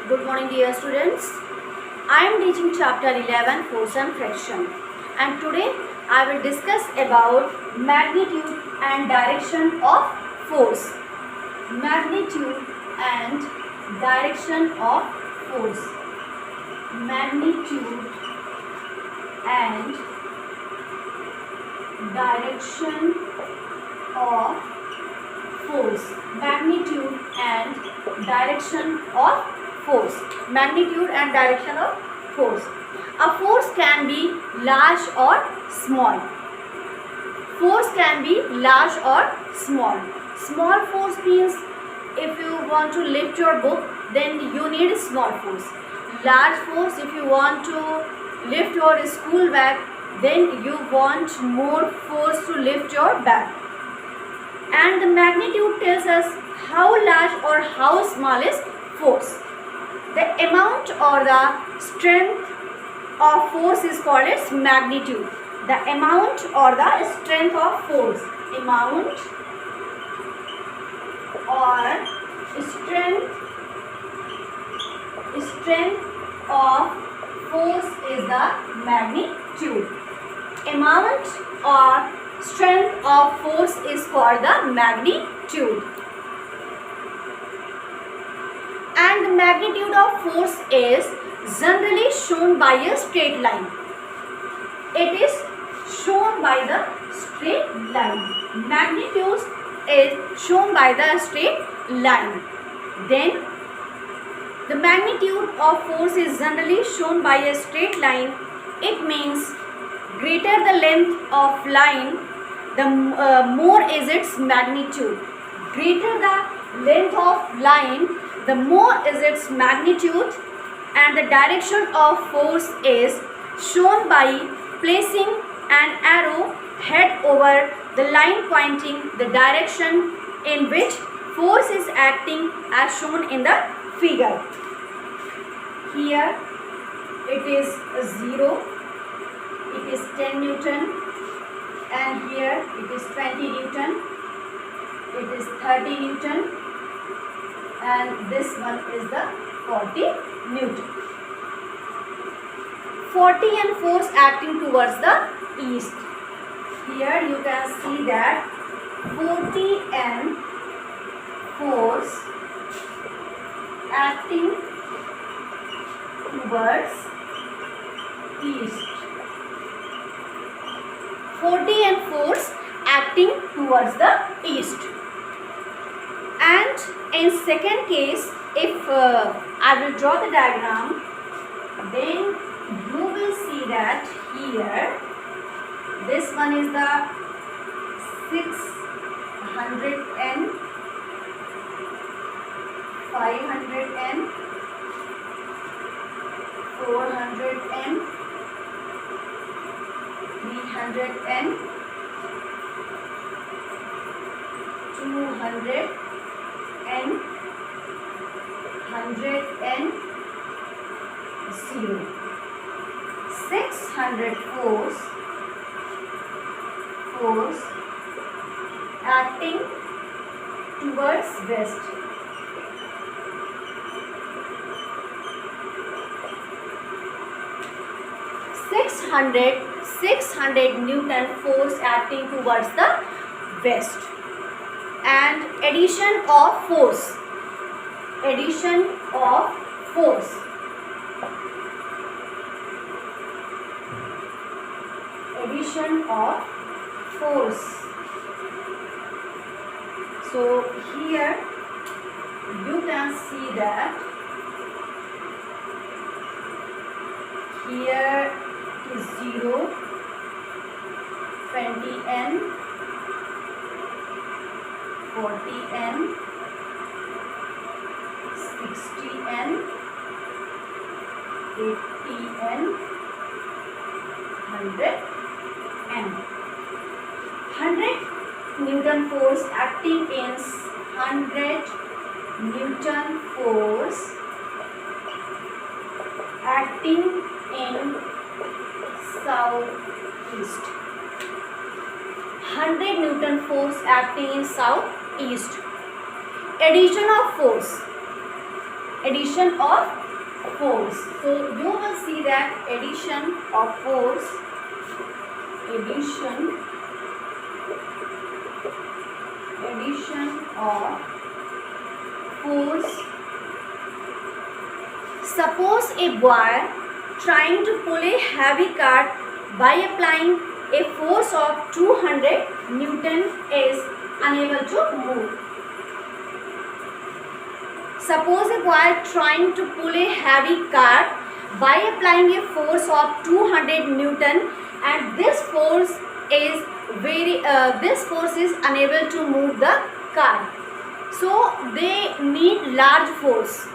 Good morning, dear students. I am teaching chapter 11, Force and Friction, and today I will discuss about magnitude and direction of force. Magnitude and direction of force. Magnitude and direction of force. Magnitude and direction of force. Magnitude and direction of force. A force can be large or small. Force can be large or small. Small force means if you want to lift your book, then you need a small force. Large force, if you want to lift your school bag, then you want more force to lift your bag. And the magnitude tells us how large or how small is force. The amount or the strength of force is called as magnitude. The amount or the strength of force. Amount or strength of force is the magnitude. Amount or strength of force is called the magnitude. And the magnitude of force is generally shown by a straight line. It is shown by the straight line. Magnitude is shown by the straight line. Then the magnitude of force is generally shown by a straight line. It means greater the length of line, the more is its magnitude. Greater the length of line, the more is its magnitude. And the direction of force is shown by placing an arrow head over the line pointing the direction in which force is acting as shown in the figure. Here it is 0, it is 10 Newton, and here it is 20 Newton, it is 30 Newton, and this one is the 40 Newton. 40 and force acting towards the east. Here you can see that 40 and force acting towards east. 40 and force acting towards the east. And in second case, if I will draw the diagram, then you will see that here this one is the 600 N, 500 N, 400 N, 300 N, 200 N, 100 N, 0. 600 force acting towards west. Six hundred Newton force acting towards the west. And addition of force. Addition of force. Addition of force. So here you can see that here is 0, 20 N, 40 N, 60 N, 80 N, 100 N. 100 Newton force acting in 100 Newton force acting in southeast. 100 Newton force acting in southeast. Addition of force. addition of force. So you will see that addition of force, addition of force. Suppose a boy trying to pull a heavy cart by applying a force of 200 Newton is unable to move. Suppose a boy trying to pull a heavy cart by applying a force of 200 Newton, and this force is unable to move the cart. So they need large force.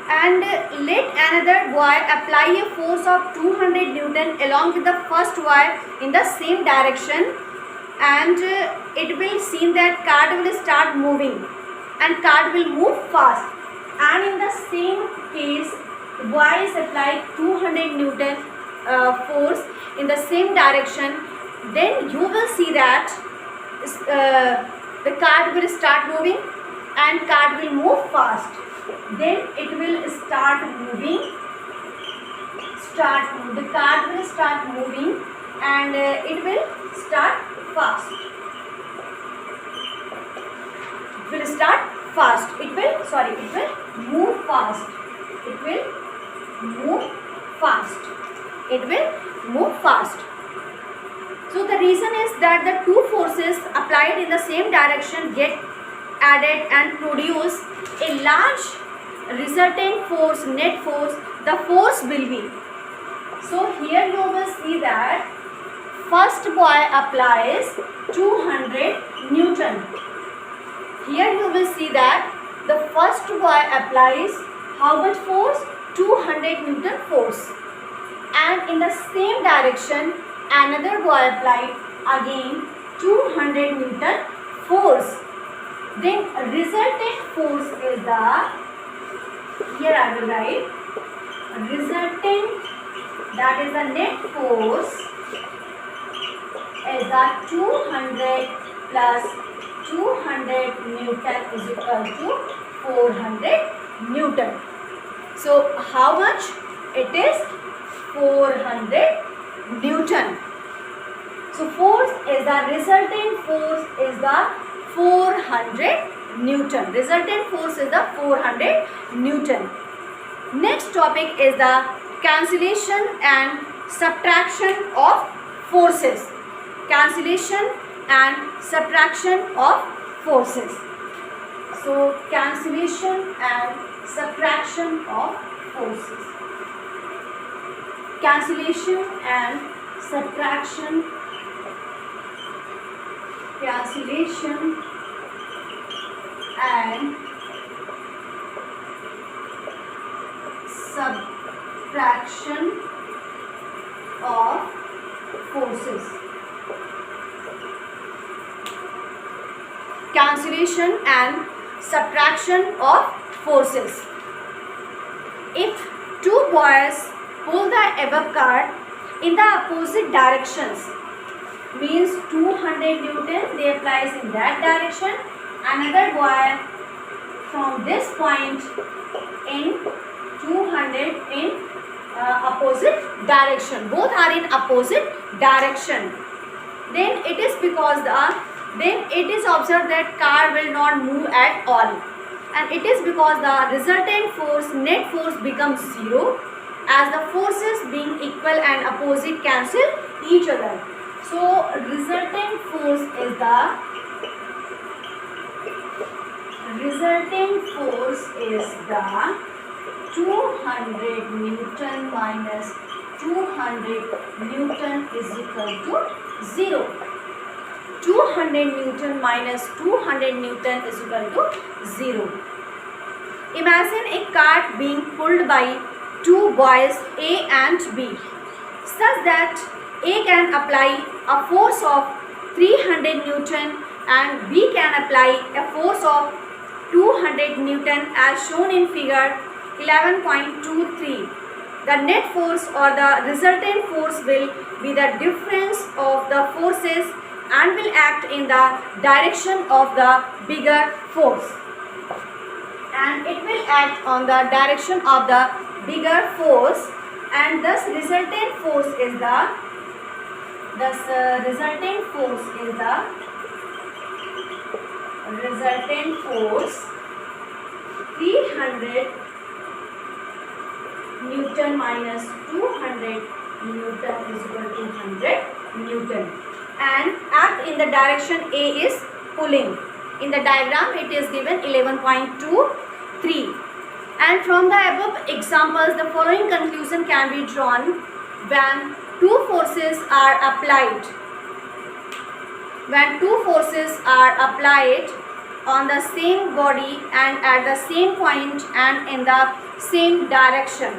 And let another boy apply a force of 200 Newton along with the first boy in the same direction, and it will seem that cart will start moving and cart will move fast. And in the same case, boy is applied 200 Newton force in the same direction, then you will see that the cart will start moving and cart will move fast. Then it will start moving, the cart will start moving, and it will start fast. It will start fast. It will move fast. It will move fast. It will move fast. So the reason is that the two forces applied in the same direction get added and produce a large resultant force, net force. The force will be, so here you will see that first boy applies 200 Newton. Here you will see that the first boy applies how much force? 200 Newton force. And in the same direction another boy applied again 200 Newton force. Then resultant force is the, here I will write, resultant, that is the net force, is the 200 plus 200 Newton is equal to 400 Newton. So how much? It is 400 Newton. So force is the resultant force is the 400 Newton. Resultant force is the 400 Newton. Next topic is the cancellation and subtraction of forces. Cancellation and subtraction of forces. So cancellation and subtraction of forces. Cancellation and subtraction. Cancellation and subtraction of forces. Cancellation and subtraction of forces. If two boys pull the above cart in the opposite directions, means 200 Newton they applies in that direction, another boy from this point in 200 in opposite direction, both are in opposite direction, then it is because it is observed that car will not move at all, and it is because the resultant force, net force, becomes zero as the forces being equal and opposite cancel each other. So resultant force is the 200 Newton minus 200 Newton is equal to 0. 200 Newton minus 200 Newton is equal to 0. Imagine a cart being pulled by two boys A and B, such that A can apply a force of 300 Newton and B can apply a force of 200 Newton as shown in figure 11.23. The net force or the resultant force will be the difference of the forces and will act in the direction of the bigger force. and it will act on the direction of the bigger force, and thus resultant force is the 300 Newton minus 200 Newton is equal to 100 Newton, and act in the direction A is pulling. In the diagram it is given 11.23, and from the above examples the following conclusion can be drawn when two forces are applied. When two forces are applied on the same body and at the same point and in the same direction,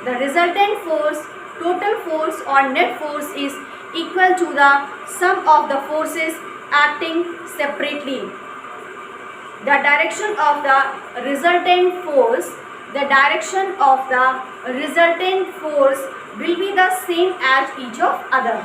the resultant force, total force or net force is equal to the sum of the forces acting separately. The direction of the resultant force will be the same as each of other.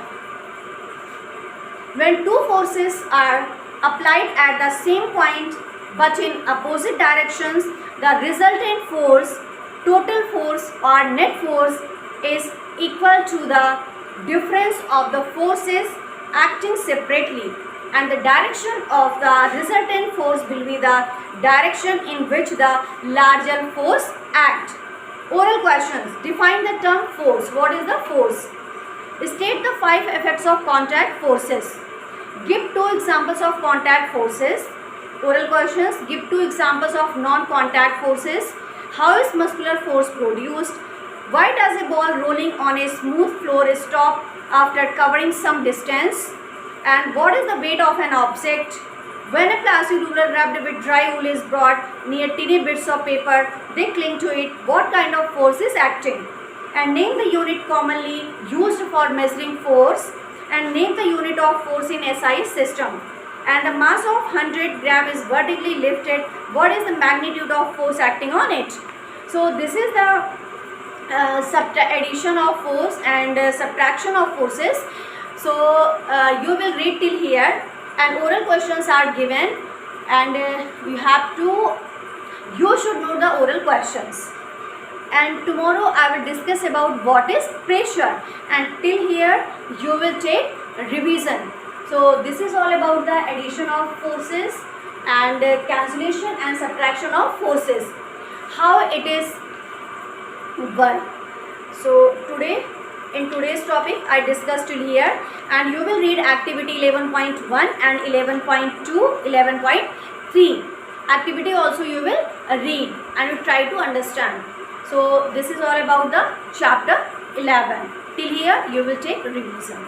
When two forces are applied at the same point but in opposite directions, the resultant force, total force or net force is equal to the difference of the forces acting separately, and the direction of the resultant force will be the direction in which the larger force acts. Oral questions. Define the term force. What is the force? State the 5 effects of contact forces. Give 2 examples of contact forces. Oral questions. Give 2 examples of non-contact forces. How is muscular force produced? Why does a ball rolling on a smooth floor stop after covering some distance? And what is the weight of an object? When a plastic ruler wrapped with dry wool is brought near tiny bits of paper, they cling to it. What kind of force is acting? And name the unit commonly used for measuring force, and name the unit of force in SI system. And the mass of 100 gram is vertically lifted. What is the magnitude of force acting on it? So this is the addition of force and subtraction of forces. So you will read till here, and oral questions are given, and you should know the oral questions. And tomorrow I will discuss about what is pressure, and till here you will take revision. So this is all about the addition of forces and cancellation and subtraction of forces, how it is work. So in today's topic I discussed till here, and you will read activity 11.1 and 11.2, 11.3. Activity also you will read and you try to understand. So this is all about the chapter 11. Till here you will take revision.